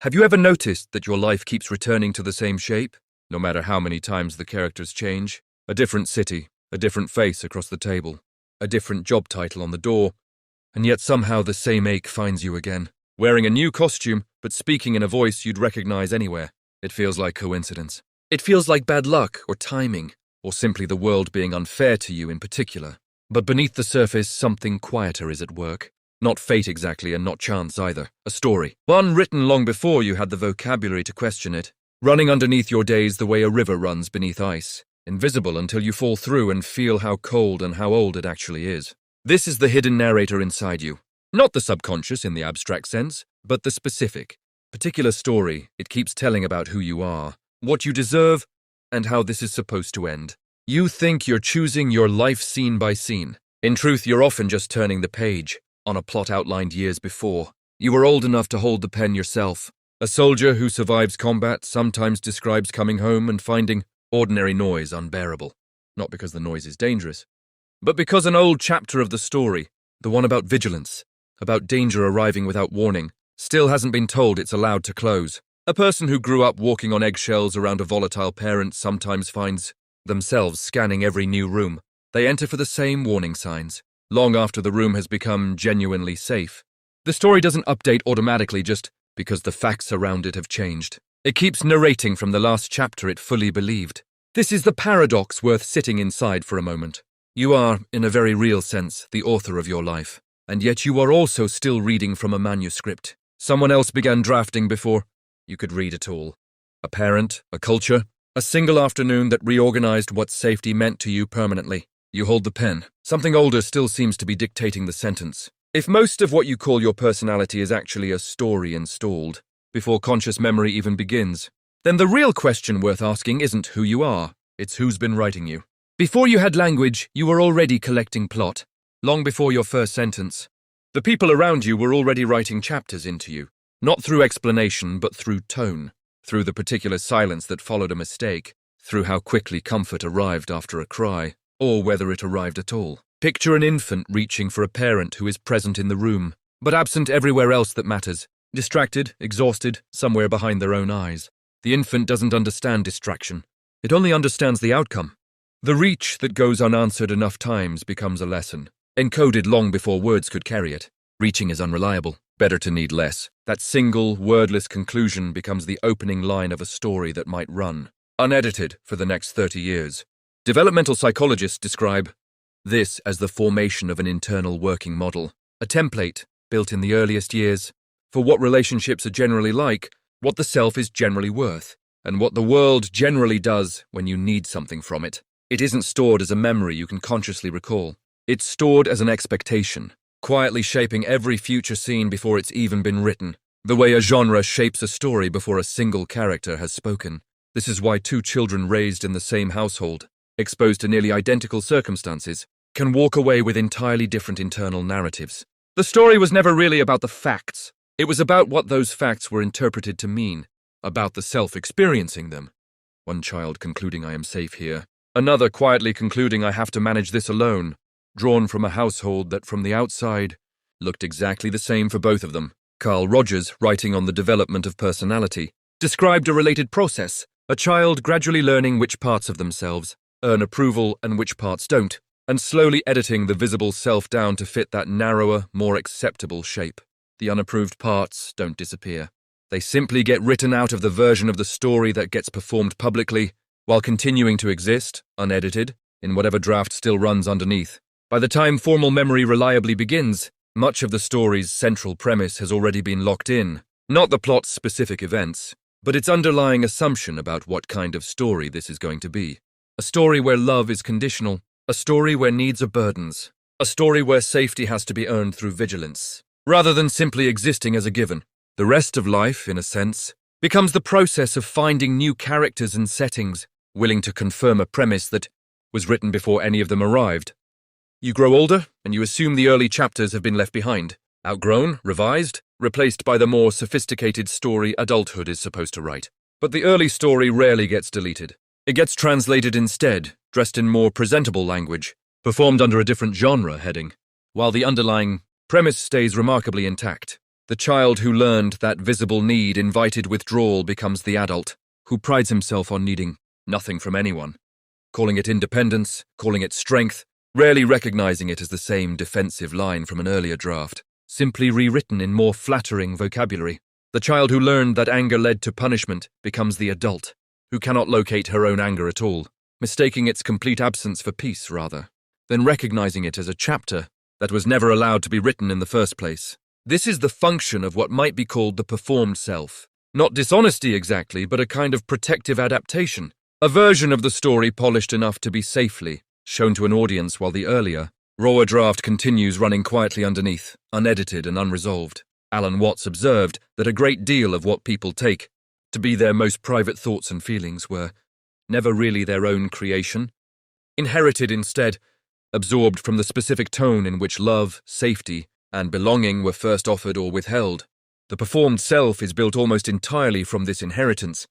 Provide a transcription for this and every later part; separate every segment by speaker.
Speaker 1: Have you ever noticed that your life keeps returning to the same shape, no matter how many times the characters change? A different city, a different face across the table, a different job title on the door, and yet somehow the same ache finds you again, wearing a new costume, but speaking in a voice you'd recognize anywhere. It feels like coincidence. It feels like bad luck or timing, or simply the world being unfair to you in particular. But beneath the surface, something quieter is at work. Not fate exactly, and not chance either. A story. One written long before you had the vocabulary to question it. Running underneath your days the way a river runs beneath ice. Invisible until you fall through and feel how cold and how old it actually is. This is the hidden narrator inside you. Not the subconscious in the abstract sense, but the specific, particular story it keeps telling about who you are, what you deserve, and how this is supposed to end. You think you're choosing your life scene by scene. In truth, you're often just turning the page on a plot outlined years before. You were old enough to hold the pen yourself. A soldier who survives combat sometimes describes coming home and finding ordinary noise unbearable. Not because the noise is dangerous, but because an old chapter of the story, the one about vigilance, about danger arriving without warning, still hasn't been told it's allowed to close. A person who grew up walking on eggshells around a volatile parent sometimes finds themselves scanning every new room. They enter for the same warning signs, long after the room has become genuinely safe. The story doesn't update automatically just because the facts around it have changed. It keeps narrating from the last chapter it fully believed. This is the paradox worth sitting inside for a moment. You are, in a very real sense, the author of your life, and yet you are also still reading from a manuscript. Someone else began drafting before you could read it all. A parent, a culture, a single afternoon that reorganized what safety meant to you permanently. You hold the pen. Something older still seems to be dictating the sentence. If most of what you call your personality is actually a story installed, before conscious memory even begins, then the real question worth asking isn't who you are, it's who's been writing you. Before you had language, you were already collecting plot. Long before your first sentence, the people around you were already writing chapters into you, not through explanation but through tone, through the particular silence that followed a mistake, through how quickly comfort arrived after a cry, or whether it arrived at all. Picture an infant reaching for a parent who is present in the room, but absent everywhere else that matters, distracted, exhausted, somewhere behind their own eyes. The infant doesn't understand distraction. It only understands the outcome. The reach that goes unanswered enough times becomes a lesson, encoded long before words could carry it. Reaching is unreliable. Better to need less. That single, wordless conclusion becomes the opening line of a story that might run, unedited, for the next 30 years. Developmental psychologists describe this as the formation of an internal working model, a template built in the earliest years for what relationships are generally like, what the self is generally worth, and what the world generally does when you need something from it. It isn't stored as a memory you can consciously recall. It's stored as an expectation, quietly shaping every future scene before it's even been written, the way a genre shapes a story before a single character has spoken. This is why two children raised in the same household, exposed to nearly identical circumstances, can walk away with entirely different internal narratives. The story was never really about the facts. It was about what those facts were interpreted to mean, about the self experiencing them. One child concluding I am safe here, another quietly concluding I have to manage this alone, drawn from a household that from the outside looked exactly the same for both of them. Carl Rogers, writing on the development of personality, described a related process, a child gradually learning which parts of themselves earn approval and which parts don't, and slowly editing the visible self down to fit that narrower, more acceptable shape. The unapproved parts don't disappear. They simply get written out of the version of the story that gets performed publicly, while continuing to exist, unedited, in whatever draft still runs underneath. By the time formal memory reliably begins, much of the story's central premise has already been locked in, not the plot's specific events, but its underlying assumption about what kind of story this is going to be. A story where love is conditional, a story where needs are burdens, a story where safety has to be earned through vigilance, rather than simply existing as a given. The rest of life, in a sense, becomes the process of finding new characters and settings, willing to confirm a premise that was written before any of them arrived. You grow older, and you assume the early chapters have been left behind, outgrown, revised, replaced by the more sophisticated story adulthood is supposed to write. But the early story rarely gets deleted. It gets translated instead, dressed in more presentable language, performed under a different genre heading, while the underlying premise stays remarkably intact. The child who learned that visible need invited withdrawal becomes the adult, who prides himself on needing nothing from anyone, calling it independence, calling it strength, rarely recognizing it as the same defensive line from an earlier draft, simply rewritten in more flattering vocabulary. The child who learned that anger led to punishment becomes the adult, who cannot locate her own anger at all, mistaking its complete absence for peace, rather, then recognizing it as a chapter that was never allowed to be written in the first place. This is the function of what might be called the performed self. Not dishonesty exactly, but a kind of protective adaptation, a version of the story polished enough to be safely shown to an audience while the earlier, rawer draft continues running quietly underneath, unedited and unresolved. Alan Watts observed that a great deal of what people take to be their most private thoughts and feelings were never really their own creation, inherited instead, absorbed from the specific tone in which love, safety, and belonging were first offered or withheld. The performed self is built almost entirely from this inheritance,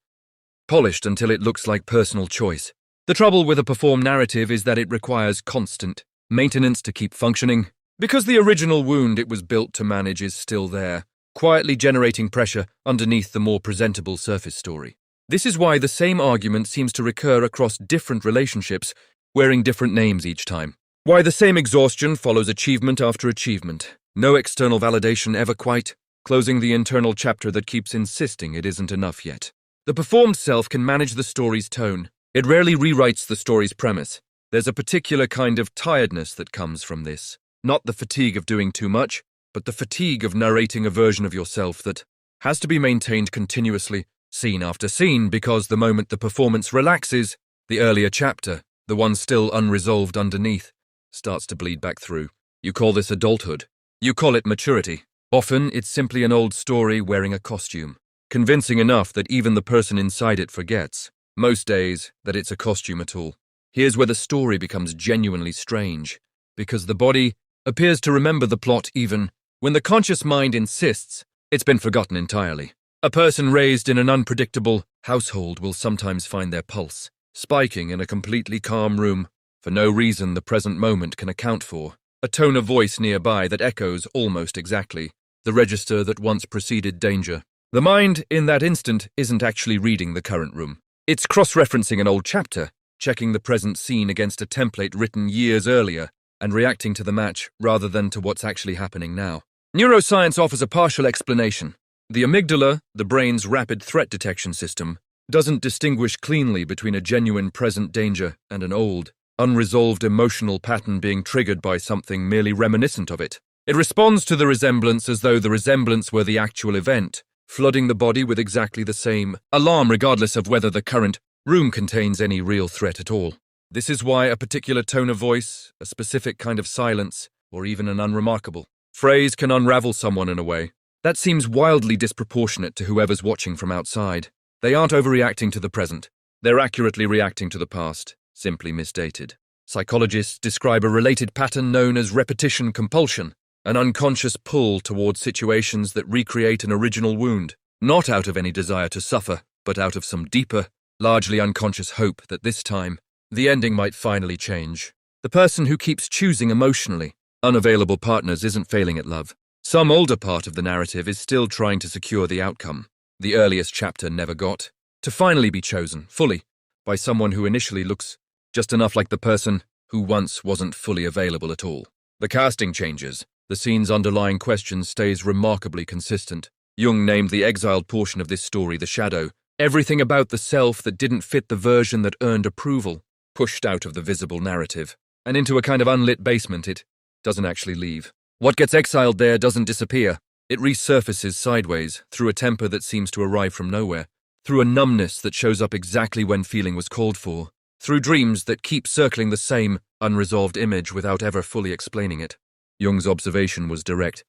Speaker 1: polished until it looks like personal choice. The trouble with a performed narrative is that it requires constant maintenance to keep functioning, because the original wound it was built to manage is still there, quietly generating pressure underneath the more presentable surface story. This is why the same argument seems to recur across different relationships, wearing different names each time. Why the same exhaustion follows achievement after achievement, no external validation ever quite closing the internal chapter that keeps insisting it isn't enough yet. The performed self can manage the story's tone. It rarely rewrites the story's premise. There's a particular kind of tiredness that comes from this. Not the fatigue of doing too much, but the fatigue of narrating a version of yourself that has to be maintained continuously, scene after scene, because the moment the performance relaxes, the earlier chapter, the one still unresolved underneath, starts to bleed back through. You call this adulthood. You call it maturity. Often, it's simply an old story wearing a costume, convincing enough that even the person inside it forgets, most days, that it's a costume at all. Here's where the story becomes genuinely strange, because the body appears to remember the plot even when the conscious mind insists it's been forgotten entirely. A person raised in an unpredictable household will sometimes find their pulse spiking in a completely calm room for no reason the present moment can account for, a tone of voice nearby that echoes almost exactly the register that once preceded danger. The mind, in that instant, isn't actually reading the current room. It's cross-referencing an old chapter, checking the present scene against a template written years earlier, and reacting to the match rather than to what's actually happening now. Neuroscience offers a partial explanation. The amygdala, the brain's rapid threat detection system, doesn't distinguish cleanly between a genuine present danger and an old, unresolved emotional pattern being triggered by something merely reminiscent of it. It responds to the resemblance as though the resemblance were the actual event, flooding the body with exactly the same alarm regardless of whether the current room contains any real threat at all. This is why a particular tone of voice, a specific kind of silence, or even an unremarkable phrase can unravel someone in a way that seems wildly disproportionate to whoever's watching from outside. They aren't overreacting to the present. They're accurately reacting to the past, simply misdated. Psychologists describe a related pattern known as repetition compulsion, an unconscious pull towards situations that recreate an original wound, not out of any desire to suffer, but out of some deeper, largely unconscious hope that this time, the ending might finally change. The person who keeps choosing emotionally unavailable partners isn't failing at love. Some older part of the narrative is still trying to secure the outcome the earliest chapter never got, to finally be chosen, fully, by someone who initially looks just enough like the person who once wasn't fully available at all. The casting changes. The scene's underlying question stays remarkably consistent. Jung named the exiled portion of this story the shadow, everything about the self that didn't fit the version that earned approval, pushed out of the visible narrative, and into a kind of unlit basement it doesn't actually leave. What gets exiled there doesn't disappear. It resurfaces sideways, through a temper that seems to arrive from nowhere, through a numbness that shows up exactly when feeling was called for, through dreams that keep circling the same unresolved image without ever fully explaining it. Jung's observation was direct.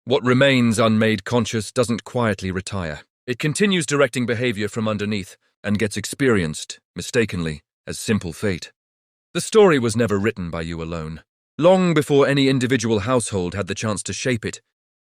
Speaker 1: What remains unmade conscious doesn't quietly retire. It continues directing behavior from underneath and gets experienced, mistakenly, as simple fate. The story was never written by you alone. Long before any individual household had the chance to shape it,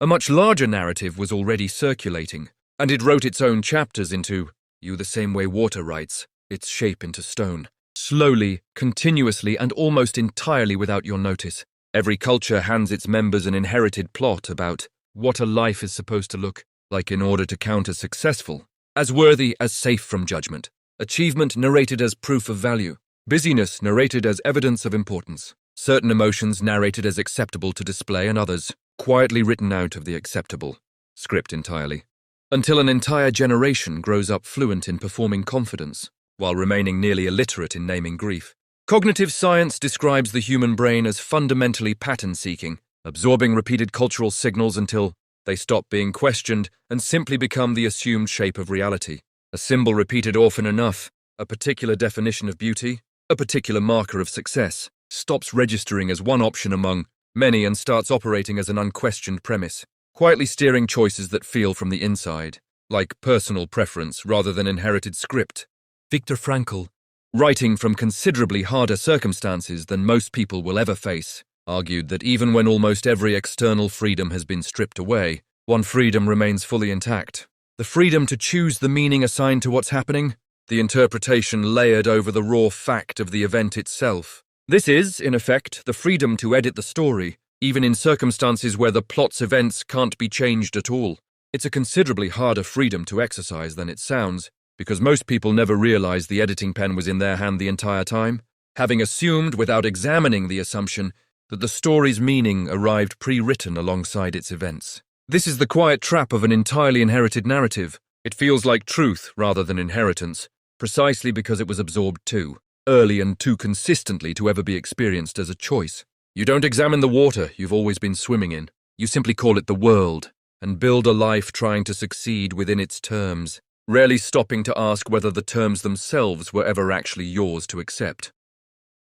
Speaker 1: a much larger narrative was already circulating, and it wrote its own chapters into you the same way water writes its shape into stone. Slowly, continuously, and almost entirely without your notice. Every culture hands its members an inherited plot about what a life is supposed to look like in order to count as successful, as worthy as safe from judgment, achievement narrated as proof of value, busyness narrated as evidence of importance, certain emotions narrated as acceptable to display and others quietly written out of the acceptable script entirely, until an entire generation grows up fluent in performing confidence, while remaining nearly illiterate in naming grief. Cognitive science describes the human brain as fundamentally pattern-seeking, absorbing repeated cultural signals until they stop being questioned and simply become the assumed shape of reality. A symbol repeated often enough, a particular definition of beauty, a particular marker of success, stops registering as one option among many and starts operating as an unquestioned premise, quietly steering choices that feel from the inside, like personal preference rather than inherited script. Viktor Frankl, writing from considerably harder circumstances than most people will ever face, argued that even when almost every external freedom has been stripped away, one freedom remains fully intact. The freedom to choose the meaning assigned to what's happening, the interpretation layered over the raw fact of the event itself. This is, in effect, the freedom to edit the story, even in circumstances where the plot's events can't be changed at all. It's a considerably harder freedom to exercise than it sounds, because most people never realize the editing pen was in their hand the entire time, having assumed, without examining the assumption, that the story's meaning arrived pre-written alongside its events. This is the quiet trap of an entirely inherited narrative. It feels like truth rather than inheritance, precisely because it was absorbed too early and too consistently to ever be experienced as a choice. You don't examine the water you've always been swimming in. You simply call it the world, and build a life trying to succeed within its terms, rarely stopping to ask whether the terms themselves were ever actually yours to accept.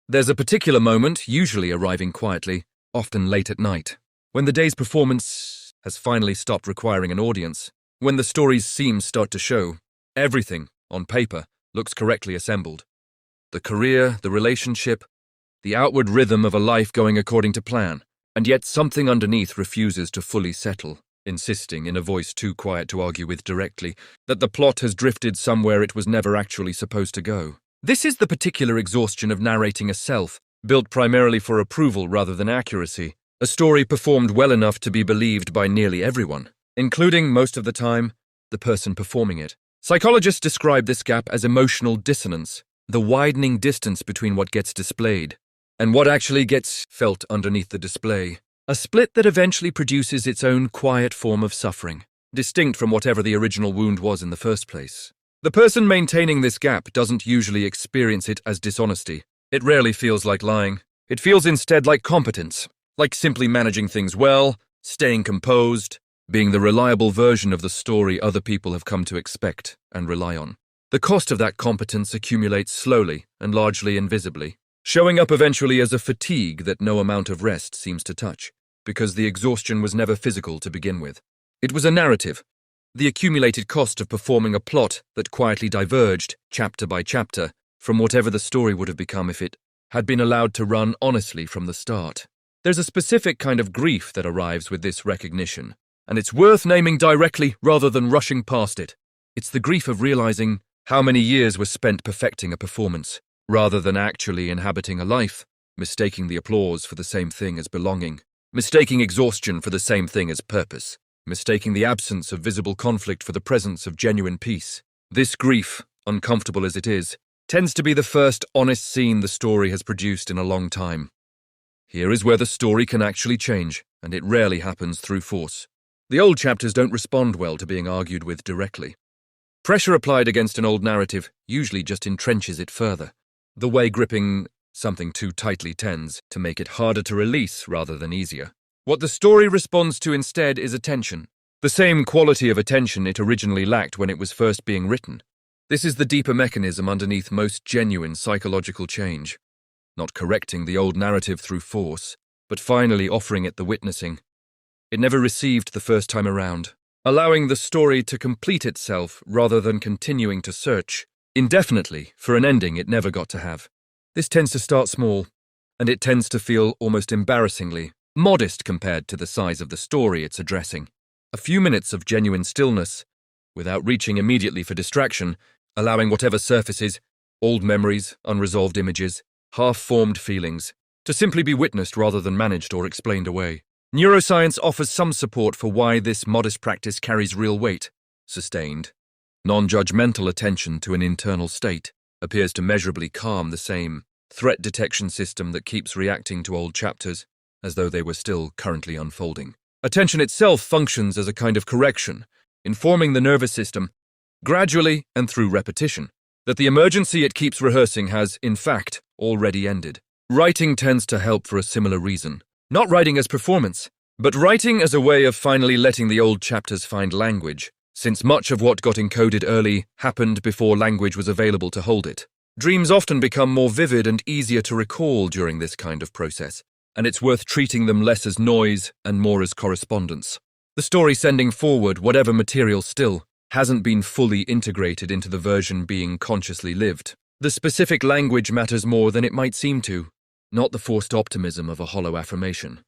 Speaker 1: There's a particular moment, usually arriving quietly, often late at night, when the day's performance has finally stopped requiring an audience, when the story's seams start to show. Everything, on paper, looks correctly assembled. The career, the relationship, the outward rhythm of a life going according to plan, and yet something underneath refuses to fully settle, insisting, in a voice too quiet to argue with directly, that the plot has drifted somewhere it was never actually supposed to go. This is the particular exhaustion of narrating a self, built primarily for approval rather than accuracy, a story performed well enough to be believed by nearly everyone, including, most of the time, the person performing it. Psychologists describe this gap as emotional dissonance, the widening distance between what gets displayed and what actually gets felt underneath the display. A split that eventually produces its own quiet form of suffering, distinct from whatever the original wound was in the first place. The person maintaining this gap doesn't usually experience it as dishonesty. It rarely feels like lying. It feels instead like competence, like simply managing things well, staying composed, being the reliable version of the story other people have come to expect and rely on. The cost of that competence accumulates slowly and largely invisibly, showing up eventually as a fatigue that no amount of rest seems to touch, because the exhaustion was never physical to begin with. It was a narrative, the accumulated cost of performing a plot that quietly diverged, chapter by chapter, from whatever the story would have become if it had been allowed to run honestly from the start. There's a specific kind of grief that arrives with this recognition, and it's worth naming directly rather than rushing past it. It's the grief of realizing how many years were spent perfecting a performance, rather than actually inhabiting a life, mistaking the applause for the same thing as belonging, mistaking exhaustion for the same thing as purpose, mistaking the absence of visible conflict for the presence of genuine peace. This grief, uncomfortable as it is, tends to be the first honest scene the story has produced in a long time. Here is where the story can actually change, and it rarely happens through force. The old chapters don't respond well to being argued with directly. Pressure applied against an old narrative usually just entrenches it further, the way gripping something too tightly tends to make it harder to release rather than easier. What the story responds to instead is attention, the same quality of attention it originally lacked when it was first being written. This is the deeper mechanism underneath most genuine psychological change, not correcting the old narrative through force, but finally offering it the witnessing it never received the first time around, allowing the story to complete itself rather than continuing to search indefinitely for an ending it never got to have. This tends to start small, and it tends to feel almost embarrassingly modest compared to the size of the story it's addressing. A few minutes of genuine stillness, without reaching immediately for distraction, allowing whatever surfaces, old memories, unresolved images, half-formed feelings, to simply be witnessed rather than managed or explained away. Neuroscience offers some support for why this modest practice carries real weight. Sustained, non-judgmental attention to an internal state appears to measurably calm the same threat detection system that keeps reacting to old chapters as though they were still currently unfolding. Attention itself functions as a kind of correction, informing the nervous system, gradually and through repetition, that the emergency it keeps rehearsing has, in fact, already ended. Writing tends to help for a similar reason. Not writing as performance, but writing as a way of finally letting the old chapters find language, since much of what got encoded early happened before language was available to hold it. Dreams often become more vivid and easier to recall during this kind of process, and it's worth treating them less as noise and more as correspondence. The story sending forward whatever material still hasn't been fully integrated into the version being consciously lived. The specific language matters more than it might seem to, not the forced optimism of a hollow affirmation,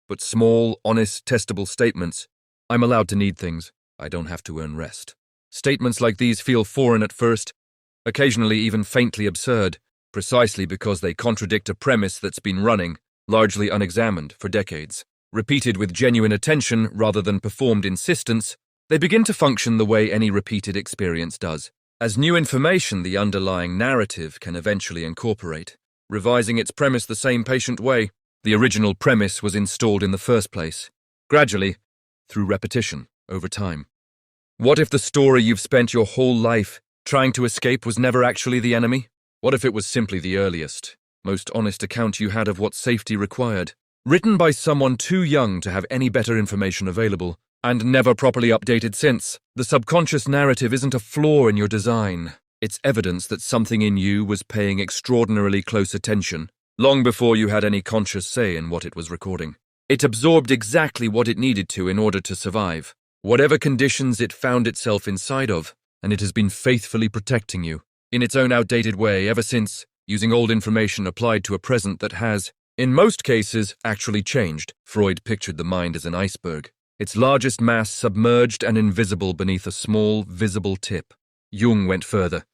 Speaker 1: but small, honest, testable statements. I'm allowed to need things. I don't have to earn rest. Statements like these feel foreign at first, occasionally even faintly absurd, precisely because they contradict a premise that's been running, largely unexamined, for decades. Repeated with genuine attention rather than performed insistence, they begin to function the way any repeated experience does. As new information the underlying narrative can eventually incorporate, revising its premise the same patient way the original premise was installed in the first place, gradually, through repetition, over time. What if the story you've spent your whole life trying to escape was never actually the enemy? What if it was simply the earliest, most honest account you had of what safety required, written by someone too young to have any better information available, and never properly updated since? The subconscious narrative isn't a flaw in your design. It's evidence that something in you was paying extraordinarily close attention, long before you had any conscious say in what it was recording. It absorbed exactly what it needed to in order to survive, whatever conditions it found itself inside of, and it has been faithfully protecting you, in its own outdated way ever since, using old information applied to a present that has, in most cases, actually changed. Freud pictured the mind as an iceberg, its largest mass submerged and invisible beneath a small, visible tip. Jung went further,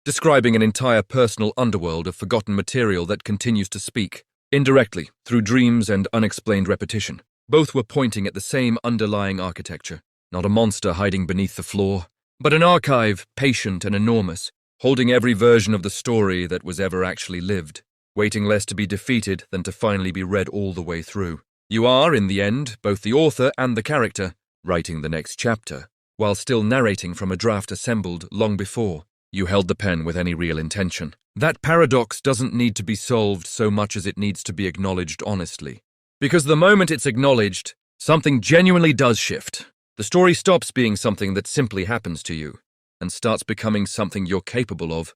Speaker 1: describing an entire personal underworld of forgotten material that continues to speak, indirectly, through dreams and unexplained repetition. Both were pointing at the same underlying architecture, not a monster hiding beneath the floor, but an archive, patient and enormous, holding every version of the story that was ever actually lived, waiting less to be defeated than to finally be read all the way through. You are, in the end, both the author and the character, writing the next chapter, while still narrating from a draft assembled long before you held the pen with any real intention. That paradox doesn't need to be solved so much as it needs to be acknowledged honestly. Because the moment it's acknowledged, something genuinely does shift. The story stops being something that simply happens to you, and starts becoming something you're capable of,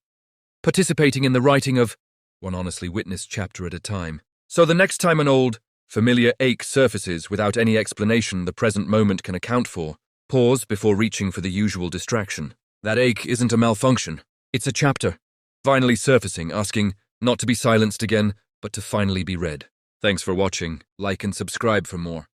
Speaker 1: participating in the writing of, one honestly witnessed chapter at a time. So the next time an old, familiar ache surfaces without any explanation the present moment can account for, pause before reaching for the usual distraction. That ache isn't a malfunction. It's a chapter, finally surfacing, asking not to be silenced again, but to finally be read. Thanks for watching. Like and subscribe for more.